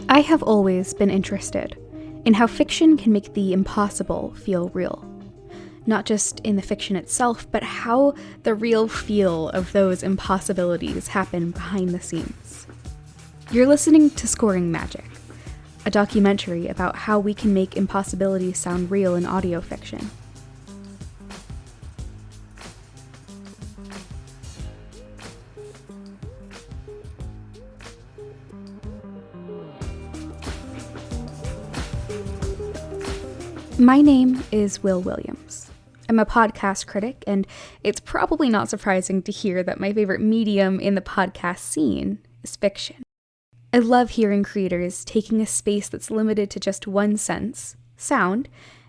I have always been interested in how fiction can make the impossible feel real. Not just in the fiction itself, but how the real feel of those impossibilities happen behind the scenes. You're listening to Scoring Magic, a documentary about how we can make impossibilities sound real in audio fiction. My name is Will Williams. I'm a podcast critic, and it's probably not surprising to hear that my favorite medium in the podcast scene is fiction. I love hearing creators taking a space that's limited to just one sense, sound,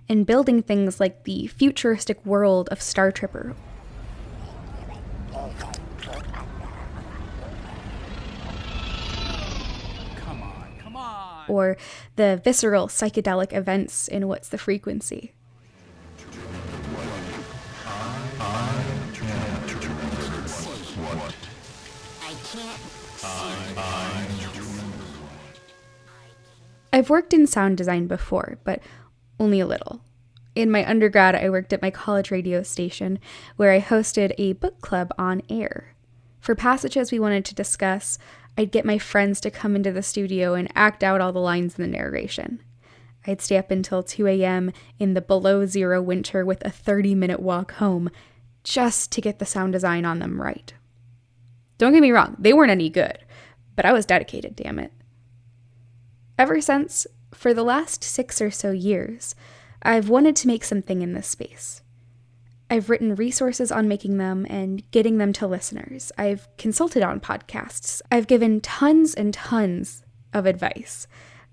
and building things like the futuristic world of Star Tripper. Come on. Or the visceral psychedelic events in What's the Frequency. I've worked in sound design before, but only a little. In my undergrad, I worked at my college radio station, where I hosted a book club on air. For passages we wanted to discuss, I'd get my friends to come into the studio and act out all the lines in the narration. I'd stay up until 2 a.m. in the below-zero winter with a 30-minute walk home, just to get the sound design on them right. Don't get me wrong, they weren't any good, but I was dedicated, damn it. Ever since, for the last 6 or so years, I've wanted to make something in this space. I've written resources on making them and getting them to listeners. I've consulted on podcasts. I've given tons and tons of advice.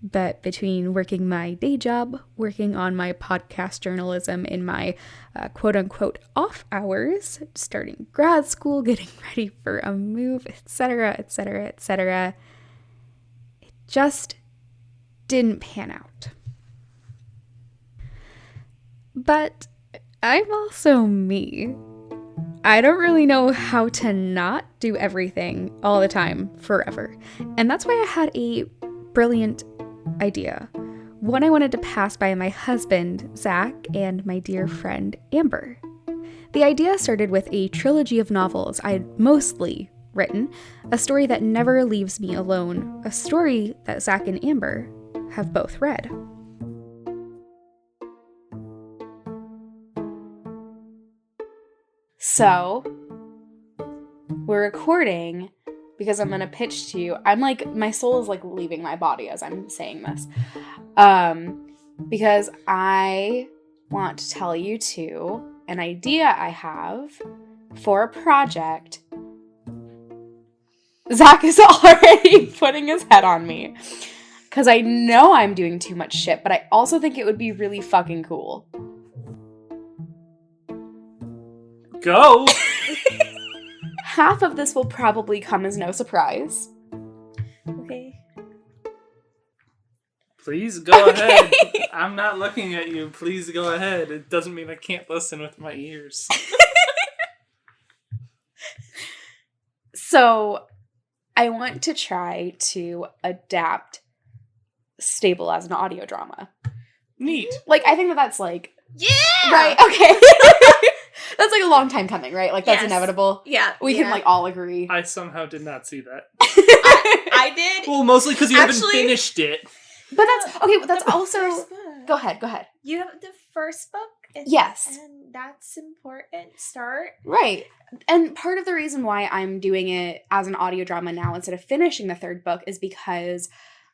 But between working my day job, working on my podcast journalism in my quote-unquote off hours, starting grad school, getting ready for a move, etc., etc., etc., it just didn't pan out. But I'm also me. I don't really know how to not do everything all the time forever. And that's why I had a brilliant idea. One I wanted to pass by my husband, Zach, and my dear friend, Amber. The idea started with a trilogy of novels I'd mostly written, a story that never leaves me alone, a story that Zach and Amber have both read. So, we're recording because I'm going to pitch to you. My soul is leaving my body as I'm saying this. Because I want to tell you an idea I have for a project. Zach is already putting his head on me. Because I know I'm doing too much shit, but I also think it would be really fucking cool. Go! Half of this will probably come as no surprise. Okay. Please go ahead. I'm not looking at you. Please go ahead. It doesn't mean I can't listen with my ears. So, I want to try to adapt Stable as an audio drama. Neat. I think that's Yeah! right, okay. That's a long time coming, right? That's Yes. inevitable. Yeah. We can all agree. I somehow did not see that. I did. Well, mostly because you haven't Actually- finished it. But that's okay, but that's The also first book. Go ahead. You have the first book. And, Yes. And that's important. Start. Right. And part of the reason why I'm doing it as an audio drama now instead of finishing the third book is because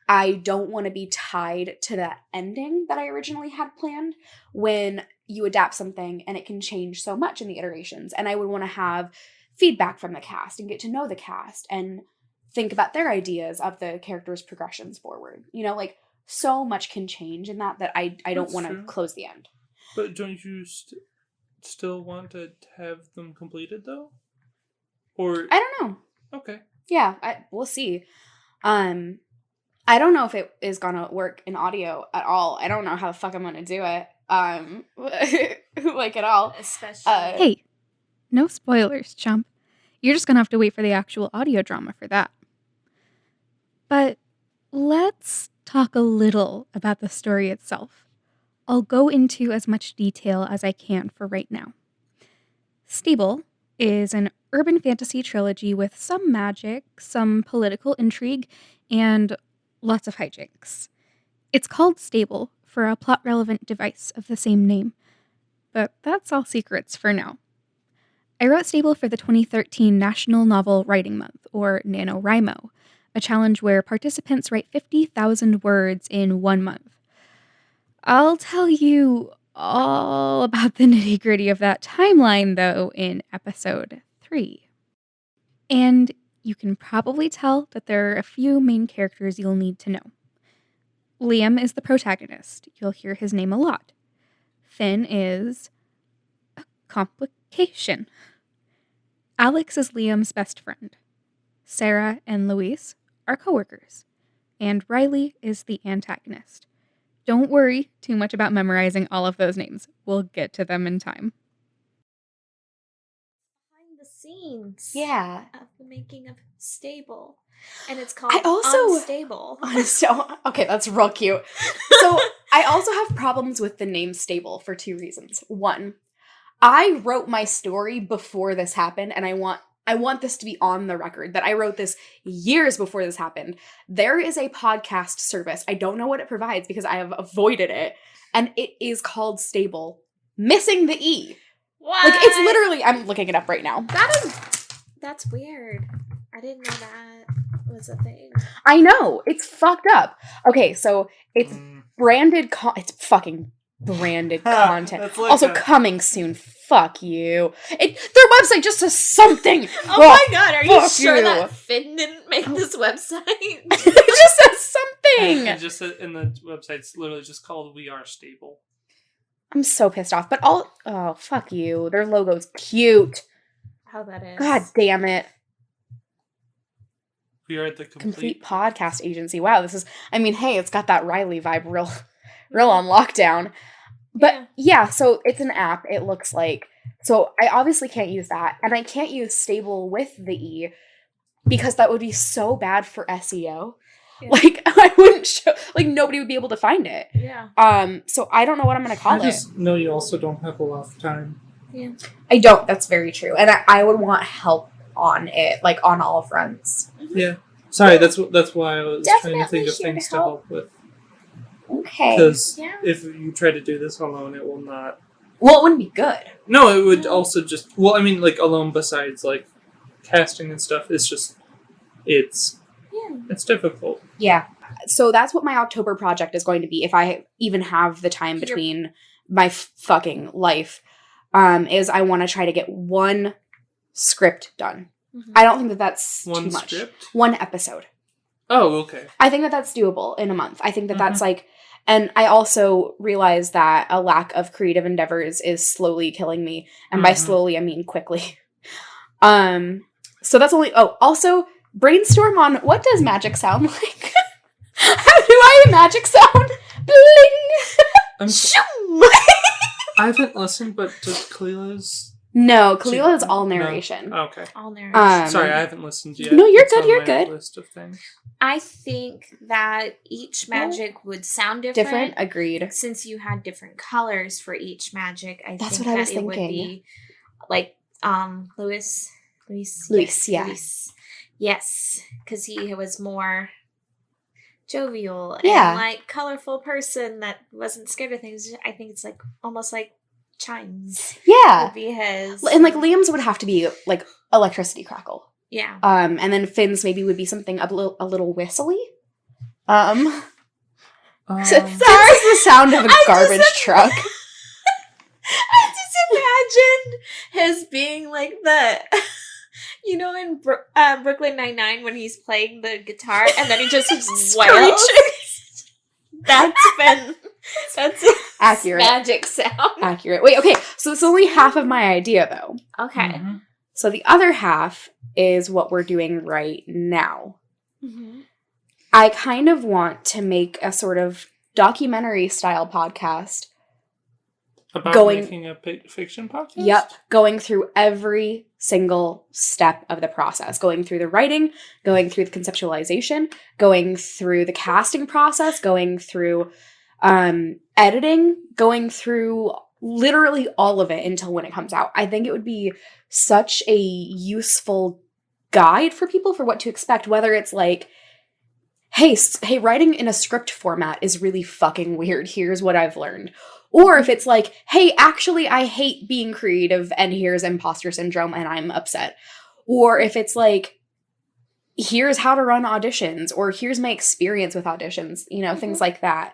I don't want to be tied to that ending that I originally had planned when you adapt something and it can change so much in the iterations. And I would want to have feedback from the cast and get to know the cast and think about their ideas of the characters' progressions forward. So much can change in that I don't That's want to true. close the end. But don't you still want to have them completed, though? Or... I don't know. Okay. Yeah, we'll see. I don't know if it is gonna work in audio at all. I don't know how the fuck I'm gonna do it. At all. Especially. Hey, no spoilers, chump. You're just going to have to wait for the actual audio drama for that. But let's talk a little about the story itself. I'll go into as much detail as I can for right now. Stable is an urban fantasy trilogy with some magic, some political intrigue, and lots of hijinks. It's called Stable for a plot-relevant device of the same name, but that's all secrets for now. I wrote Stable for the 2013 National Novel Writing Month, or NaNoWriMo, a challenge where participants write 50,000 words in 1 month. I'll tell you all about the nitty-gritty of that timeline, though, in episode 3. And you can probably tell that there are a few main characters you'll need to know. Liam is the protagonist. You'll hear his name a lot. Finn is a complication. Alex is Liam's best friend. Sarah and Louise are coworkers. And Riley is the antagonist. Don't worry too much about memorizing all of those names. We'll get to them in time. Behind the scenes. Yeah. Of the making of Stable. And it's called I also- Unstable. Okay, that's real cute. So I also have problems with the name Stable for 2 reasons. 1, I wrote my story before this happened, and I want this to be on the record that I wrote this years before this happened. There is a podcast service. I don't know what it provides because I have avoided it, and it is called Stable, missing the E. What? Like, it's literally, I'm looking it up right now. That's weird. I didn't know that was a thing. I know, it's fucked up. Okay, so it's branded, it's fucking branded content. That's like Also coming soon. Fuck you. Their website just says something. Oh my god, are you fuck sure you. that Finn didn't make this website? It just says something. And just in the website's literally just called "We Are Stable." I'm so pissed off. But oh, fuck you. Their logo's cute. How that is. God damn it. We are the Complete podcast agency. Wow, this is, I mean, hey, it's got that Riley vibe real on lockdown. But yeah, so it's an app, it looks like. So I obviously can't use that. And I can't use Stable with the E because that would be so bad for SEO. Yeah. Like, I wouldn't show, like, nobody would be able to find it. Yeah. So I don't know what I'm going to call I it. just know you also don't have a lot of time. Yeah. I don't, that's very true. And I would want help on it, like, on all fronts. Yeah. Sorry, that's why I was trying to think Definitely of here things to to help. help with. Okay. Because Yeah. if you try to do this alone, it will not. Well, it wouldn't be good. No, it would also just. Well, I mean, like alone. Besides, like casting and stuff, it's just. It's difficult. Yeah. So that's what my October project is going to be, if I even have the time between my fucking life, is I want to try to get 1 script done. Mm-hmm. I don't think that that's One too much. script? 1 episode. Oh, okay. I think that that's doable in a month. I think that that's like, and I also realize that a lack of creative endeavors is slowly killing me. And by slowly, I mean quickly. So that's only, also brainstorm on what does magic sound like? How do I magic sound? Bling! Shoom! I haven't listened, but does Kalila's... No, Kalila is all narration. No. Okay. All narration. Sorry, I haven't listened yet. No, you're It's good, on you're my good. List of things. I think that each magic would sound different. Different? Agreed. Since you had different colors for each magic, That's think what I was that it would thinking. be like Louis, yeah. Luis. Yes, because he was more jovial Yeah. and like colorful person that wasn't scared of things. I think it's like almost like chimes Yeah. would be his. And like Liam's would have to be like electricity crackle. Yeah. And then Finn's maybe would be something a little whistly. Sorry, this is the sound of a garbage truck. I just imagine his being like the, you know, in Brooklyn Nine-Nine when he's playing the guitar and then he just wails. That's been, that's a Accurate. magic sound. Accurate. Wait, okay. So it's only half of my idea, though. Okay. Mhm. So the other half is what we're doing right now. Mm-hmm. I kind of want to make a sort of documentary style podcast About going making a fiction podcast? Yep. Going through every single step of the process. Going through the writing, going through the conceptualization, going through the casting process, going through editing, going through literally all of it until when it comes out. I think it would be such a useful guide for people for what to expect, whether it's like, hey, writing in a script format is really fucking weird. Here's what I've learned. Or if it's like, hey, actually, I hate being creative and here's imposter syndrome and I'm upset. Or if it's like, here's how to run auditions, or here's my experience with auditions, things like that.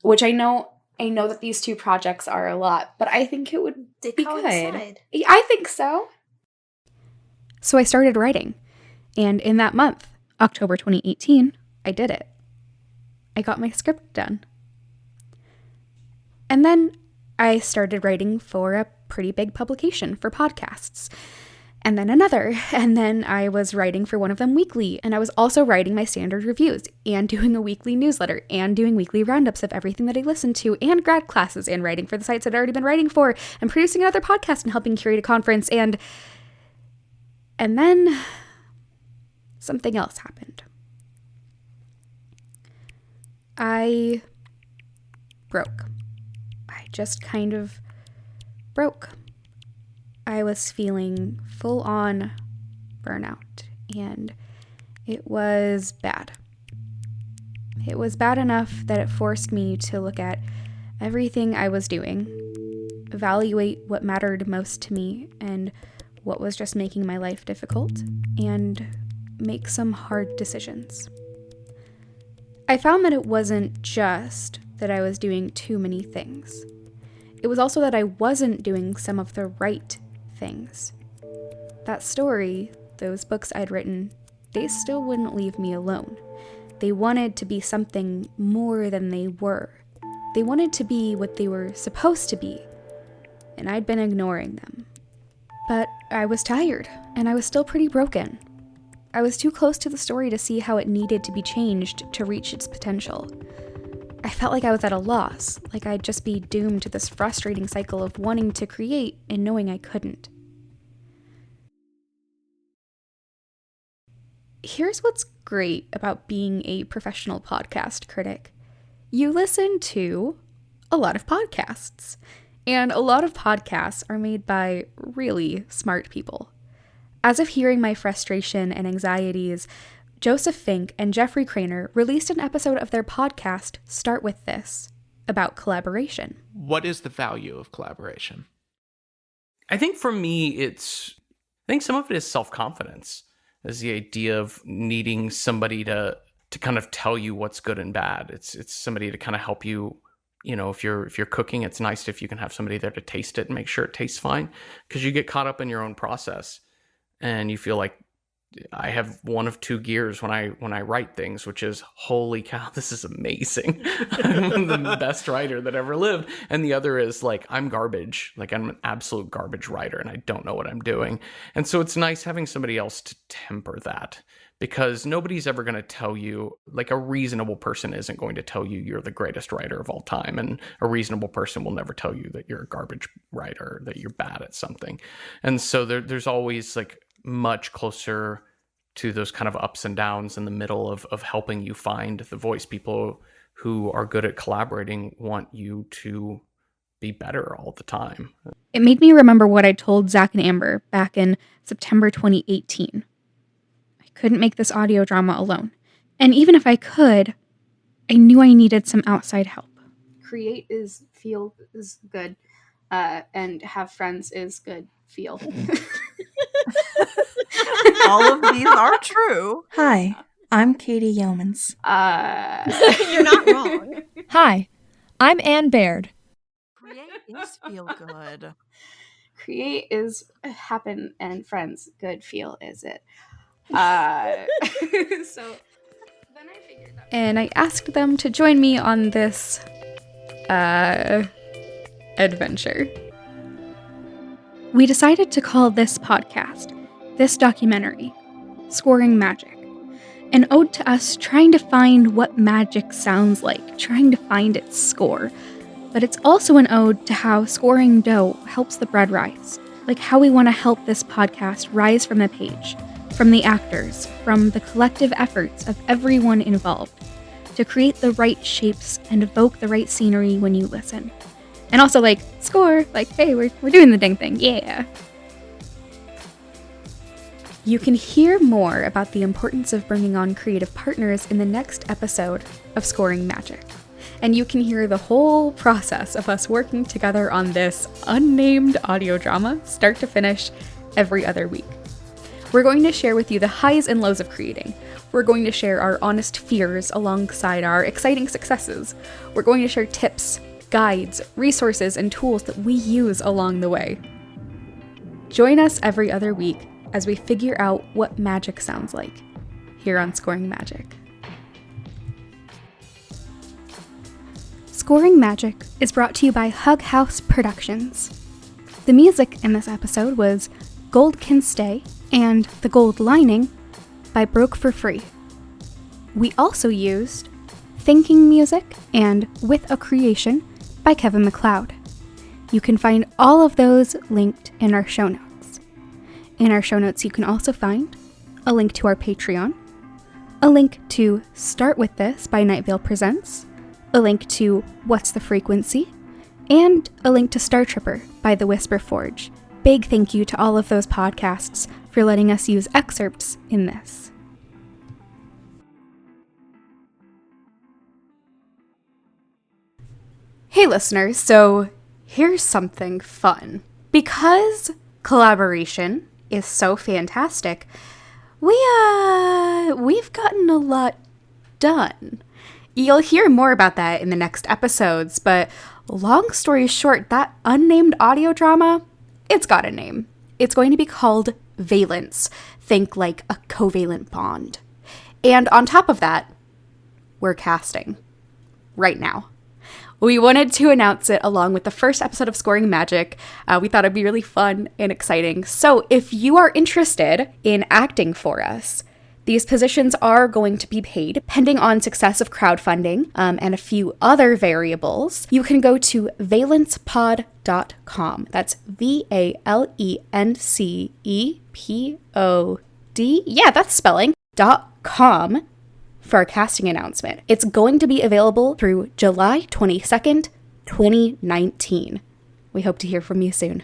Which I know that these two projects are a lot, but I think it would be good. I think so. So I started writing. And in that month, October 2018, I did it. I got my script done. And then I started writing for a pretty big publication for podcasts. And then another. And then I was writing for one of them weekly. And I was also writing my standard reviews and doing a weekly newsletter and doing weekly roundups of everything that I listened to and grad classes and writing for the sites I'd already been writing for and producing another podcast and helping curate a conference. And then something else happened. I broke. I just kind of broke. I was feeling full-on burnout, and it was bad. It was bad enough that it forced me to look at everything I was doing, evaluate what mattered most to me and what was just making my life difficult, and make some hard decisions. I found that it wasn't just that I was doing too many things. It was also that I wasn't doing some of the right things. That story, those books I'd written, they still wouldn't leave me alone. They wanted to be something more than they were. They wanted to be what they were supposed to be, and I'd been ignoring them. But I was tired, and I was still pretty broken. I was too close to the story to see how it needed to be changed to reach its potential. I felt like I was at a loss, like I'd just be doomed to this frustrating cycle of wanting to create and knowing I couldn't. Here's what's great about being a professional podcast critic. You listen to a lot of podcasts, and a lot of podcasts are made by really smart people. As of hearing my frustration and anxieties, Joseph Fink and Jeffrey Craner released an episode of their podcast, Start With This, about collaboration. What is the value of collaboration? I think for me, some of it is self-confidence. Is the idea of needing somebody to kind of tell you what's good and bad. It's somebody to kind of help you. If you're cooking, it's nice if you can have somebody there to taste it and make sure it tastes fine, because you get caught up in your own process and you feel like I have one of two gears when I write things, which is, holy cow, this is amazing. I'm the best writer that ever lived. And the other is like, I'm garbage. Like, I'm an absolute garbage writer and I don't know what I'm doing. And so it's nice having somebody else to temper that, because nobody's ever going to tell you, like, a reasonable person isn't going to tell you you're the greatest writer of all time. And a reasonable person will never tell you that you're a garbage writer, that you're bad at something. And so there's always like much closer to those kind of ups and downs in the middle of helping you find the voice. People who are good at collaborating want you to be better all the time. It made me remember what I told Zach and Amber back in September 2018. I couldn't make this audio drama alone. And even if I could, I knew I needed some outside help. Create is feel is good, and have friends is good feel. All of these are true. Hi, I'm Katie Yeomans. You're not wrong. Hi, I'm Ann Baird. Create is feel good. Create is happen, and friends good feel is it. So then I figured that. And I asked them to join me on this adventure. We decided to call this podcast, this documentary, Scoring Magic, an ode to us trying to find what magic sounds like, trying to find its score, but it's also an ode to how scoring dough helps the bread rise. Like how we want to help this podcast rise from the page, from the actors, from the collective efforts of everyone involved, to create the right shapes and evoke the right scenery when you listen. And also, like, score, like, hey, we're doing the dang thing, yeah. You can hear more about the importance of bringing on creative partners in the next episode of Scoring Magic. And you can hear the whole process of us working together on this unnamed audio drama, start to finish, every other week. We're going to share with you the highs and lows of creating. We're going to share our honest fears alongside our exciting successes. We're going to share tips, guides, resources, and tools that we use along the way. Join us every other week as we figure out what magic sounds like here on Scoring Magic. Scoring Magic is brought to you by Hug House Productions. The music in this episode was Gold Can Stay and The Gold Lining by Broke for Free. We also used Thinking Music and With a Creation by Kevin MacLeod. You can find all of those linked in our show notes. In our show notes, you can also find a link to our Patreon, a link to Start With This by Night Vale Presents, a link to What's the Frequency, and a link to Star Tripper by The Whisper Forge. Big thank you to all of those podcasts for letting us use excerpts in this. Hey listeners, so here's something fun. Because collaboration is so fantastic, we've gotten a lot done. You'll hear more about that in the next episodes, but long story short, that unnamed audio drama, it's got a name. It's going to be called Valence. Think like a covalent bond. And on top of that, we're casting. Right now. We wanted to announce it along with the first episode of Scoring Magic. We thought it'd be really fun and exciting. So if you are interested in acting for us, these positions are going to be paid pending on success of crowdfunding and a few other variables. You can go to valencepod.com. That's VALENCEPOD. Yeah, that's spelling. .com for our casting announcement. It's going to be available through July 22nd, 2019. We hope to hear from you soon.